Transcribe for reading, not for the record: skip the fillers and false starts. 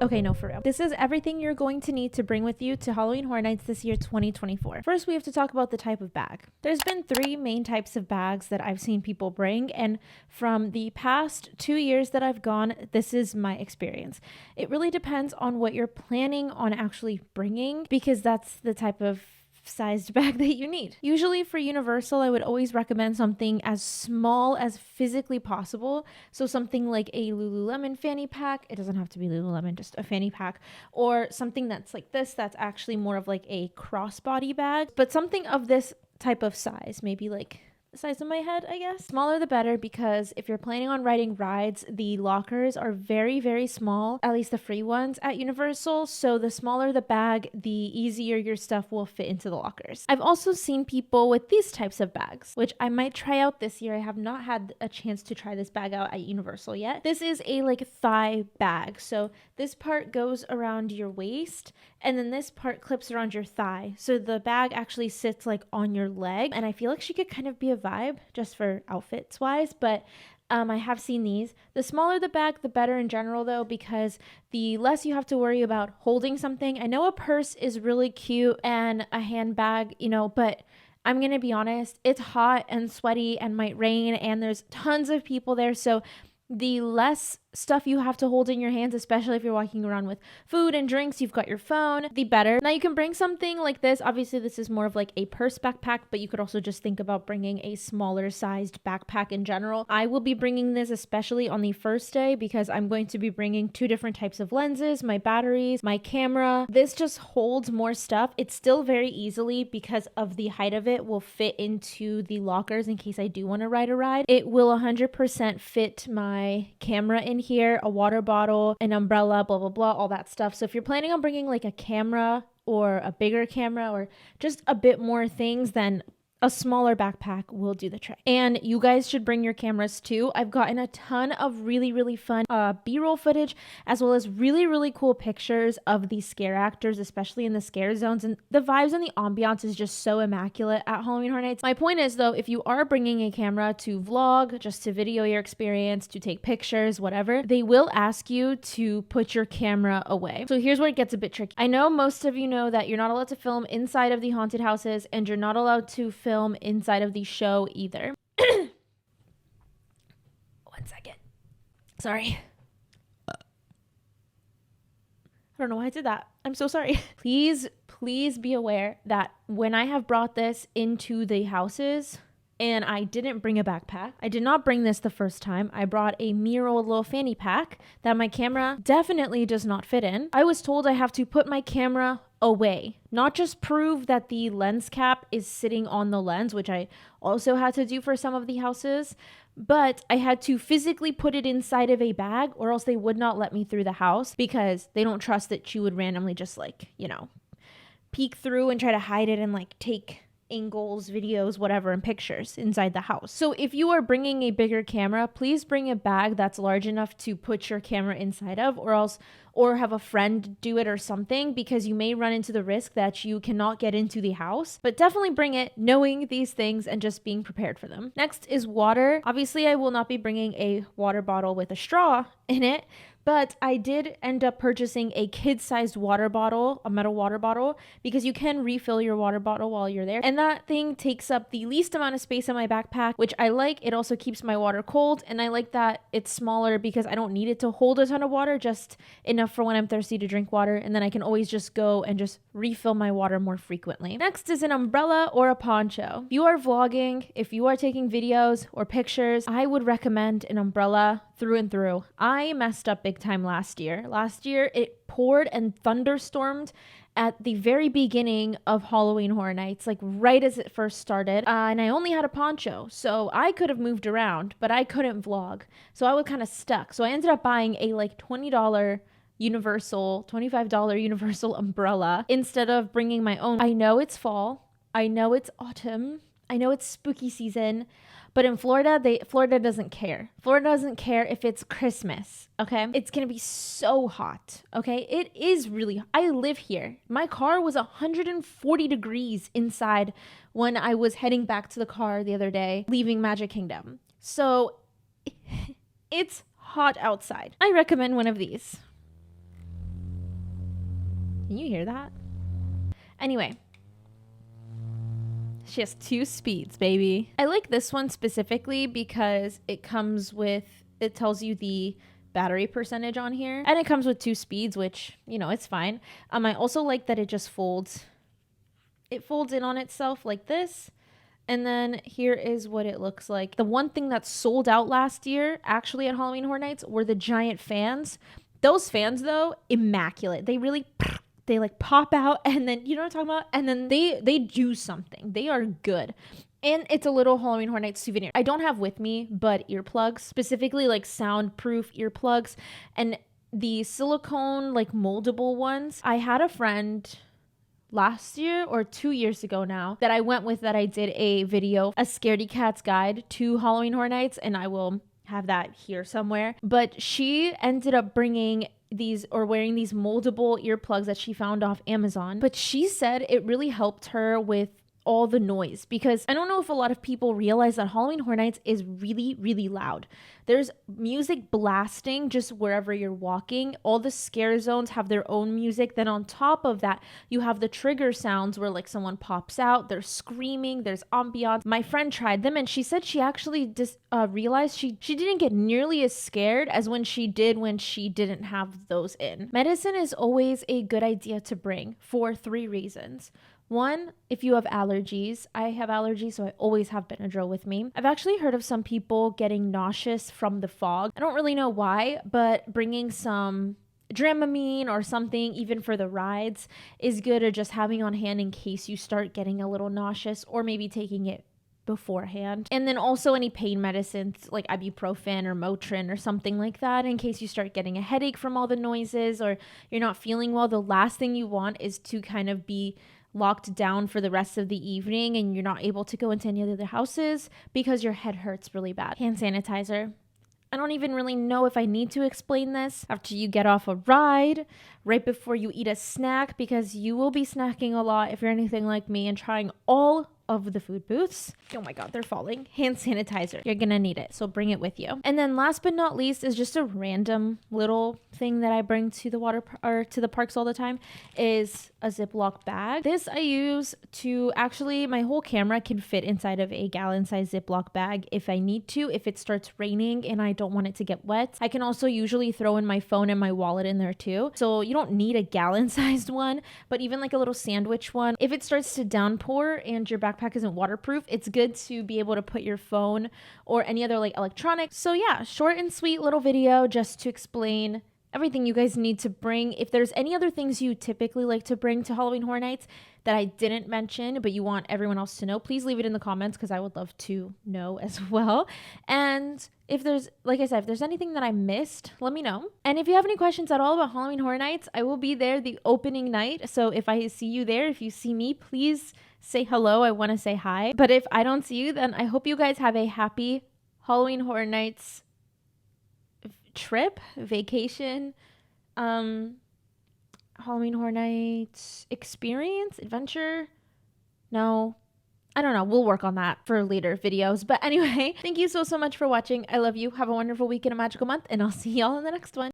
Okay, no, for real. This is everything you're going to need to bring with you to Halloween Horror Nights this year, 2024. First, we have to talk about the type of bag. There's been 3 main types of bags that I've seen people bring, and from the past 2 years that I've gone, this is my experience. It really depends on what you're planning on actually bringing, because that's the type of sized bag that you need. Usually for Universal, I would always recommend something as small as physically possible. So something like a Lululemon fanny pack. It doesn't have to be Lululemon, just a fanny pack, or something that's like this, that's actually more of like a crossbody bag, but something of this type of size, maybe like the size of my head, I guess. Smaller the better, because if you're planning on riding rides, the lockers are very, very small, at least the free ones at Universal. So the smaller the bag, the easier your stuff will fit into the lockers. I've also seen people with these types of bags, which I might try out this year. I have not had a chance to try this bag out at Universal yet. This is a like thigh bag. So this part goes around your waist, and then this part clips around your thigh. So the bag actually sits like on your leg, and I feel like she could kind of be a vibe just for outfits wise, but I have seen these. The smaller the bag, the better in general though, because the less you have to worry about holding something. I know a purse is really cute and a handbag, you know, but I'm going to be honest, it's hot and sweaty and might rain and there's tons of people there. So the less stuff you have to hold in your hands, especially if you're walking around with food and drinks, you've got your phone, the better. Now you can bring something like this. Obviously this is more of like a purse backpack, but you could also just think about bringing a smaller sized backpack in general. I will be bringing this especially on the first day because I'm going to be bringing 2 different types of lenses, my batteries, my camera. This just holds more stuff. It's still very easily, because of the height of it, will fit into the lockers in case I do want to ride a ride. It will 100% fit my camera in here, a water bottle, an umbrella, blah, blah, blah, all that stuff. So if you're planning on bringing like a camera or a bigger camera or just a bit more things, then a smaller backpack will do the trick. And you guys should bring your cameras too. I've gotten a ton of really, really fun B-roll footage, as well as really, really cool pictures of the scare actors, especially in the scare zones. And the vibes and the ambiance is just so immaculate at Halloween Horror Nights. My point is though, if you are bringing a camera to vlog, just to video your experience, to take pictures, whatever, they will ask you to put your camera away. So here's where it gets a bit tricky. I know most of you know that you're not allowed to film inside of the haunted houses, and you're not allowed to film inside of the show either. 1 second. Sorry. I don't know why I did that. I'm so sorry. Please be aware that when I have brought this into the houses, and I didn't bring a backpack. I did not bring this the first time. I brought a Miro little fanny pack that my camera definitely does not fit in. I was told I have to put my camera away, not just prove that the lens cap is sitting on the lens, which I also had to do for some of the houses, but I had to physically put it inside of a bag, or else they would not let me through the house, because they don't trust that you would randomly just like, you know, peek through and try to hide it and like take angles, videos, whatever, and pictures inside the house. So if you are bringing a bigger camera, please bring a bag that's large enough to put your camera inside of, or have a friend do it or something, because you may run into the risk that you cannot get into the house. But definitely bring it, knowing these things and just being prepared for them. Next is water. Obviously, I will not be bringing a water bottle with a straw in it, but I did end up purchasing a kid-sized water bottle, a metal water bottle, because you can refill your water bottle while you're there. And that thing takes up the least amount of space in my backpack, which I like. It also keeps my water cold, and I like that it's smaller because I don't need it to hold a ton of water, just enough for when I'm thirsty to drink water, and then I can always just go and just refill my water more frequently. Next is an umbrella or a poncho. If you are vlogging, if you are taking videos or pictures, I would recommend an umbrella through and through. I messed up big time last year. Last year it poured and thunderstormed at the very beginning of Halloween Horror Nights, like right as it first started, and I only had a poncho, so I could have moved around, but I couldn't vlog, so I was kind of stuck. So I ended up buying a like $20 universal, $25 universal umbrella instead of bringing my own. I know it's fall, I know it's autumn, I know it's spooky season, but in Florida, Florida doesn't care. Florida doesn't care if it's Christmas, okay? It's gonna be so hot, okay? It is really, I live here. My car was 140 degrees inside when I was heading back to the car the other day, leaving Magic Kingdom. So it's hot outside. I recommend one of these. Can you hear that? Anyway, she has 2 speeds, baby. I like this one specifically because it tells you the battery percentage on here, and it comes with 2 speeds, which, you know, it's fine. I also like that it just folds. It folds in on itself like this. And then here is what it looks like. The one thing that sold out last year, actually at Halloween Horror Nights, were the giant fans. Those fans, though, immaculate. They really, they like pop out, and then, you know what I'm talking about? And then they do something. They are good. And it's a little Halloween Horror Nights souvenir. I don't have with me, but earplugs, specifically like soundproof earplugs, and the silicone, like moldable ones. I had a friend last year or 2 years ago now that I went with, that I did a video, a Scaredy Cat's Guide to Halloween Horror Nights, and I will have that here somewhere. But she ended up bringing these, or wearing these moldable earplugs that she found off Amazon. But she said it really helped her with all the noise, because I don't know if a lot of people realize that Halloween Horror Nights is really, really loud. There's music blasting just wherever you're walking. All the scare zones have their own music. Then on top of that, you have the trigger sounds where like someone pops out, they're screaming, there's ambiance. My friend tried them and she said she actually realized she didn't get nearly as scared as when she did when she didn't have those in. Medicine is always a good idea to bring for 3 reasons. 1, if you have allergies. I have allergies, so I always have Benadryl with me. I've actually heard of some people getting nauseous from the fog. I don't really know why, but bringing some Dramamine or something, even for the rides, is good, or just having on hand in case you start getting a little nauseous, or maybe taking it beforehand. And then also any pain medicines like ibuprofen or Motrin or something like that, in case you start getting a headache from all the noises, or you're not feeling well. The last thing you want is to kind of be locked down for the rest of the evening and you're not able to go into any other houses because your head hurts really bad. Hand sanitizer. I don't even really know if I need to explain this. After you get off a ride, right before you eat a snack, because you will be snacking a lot if you're anything like me and trying all of the food booths. Oh my God, they're falling. Hand sanitizer. You're gonna need it, so bring it with you. And then last but not least is just a random little thing that I bring to the parks all the time, is a Ziploc bag. This I use to, actually my whole camera can fit inside of a gallon-sized Ziploc bag if I need to, if it starts raining and I don't want it to get wet. I can also usually throw in my phone and my wallet in there too. So you don't need a gallon-sized one, but even like a little sandwich one. If it starts to downpour and your backpack isn't waterproof, it's good to be able to put your phone or any other like electronic. So yeah, short and sweet little video just to explain everything you guys need to bring. If there's any other things you typically like to bring to Halloween Horror Nights that I didn't mention but you want everyone else to know, please leave it in the comments, because I would love to know as well. And if there's, like I said, if there's anything that I missed, let me know. And if you have any questions at all about Halloween Horror Nights, I will be there the opening night. So if I see you there, if you see me, please say hello. I want to say hi. But if I don't see you, then I hope you guys have a happy Halloween Horror Nights trip, vacation, Halloween Horror Nights experience, adventure. No, I don't know. We'll work on that for later videos. But anyway, thank you so much for watching. I love you. Have a wonderful week and a magical month, and I'll see y'all in the next one.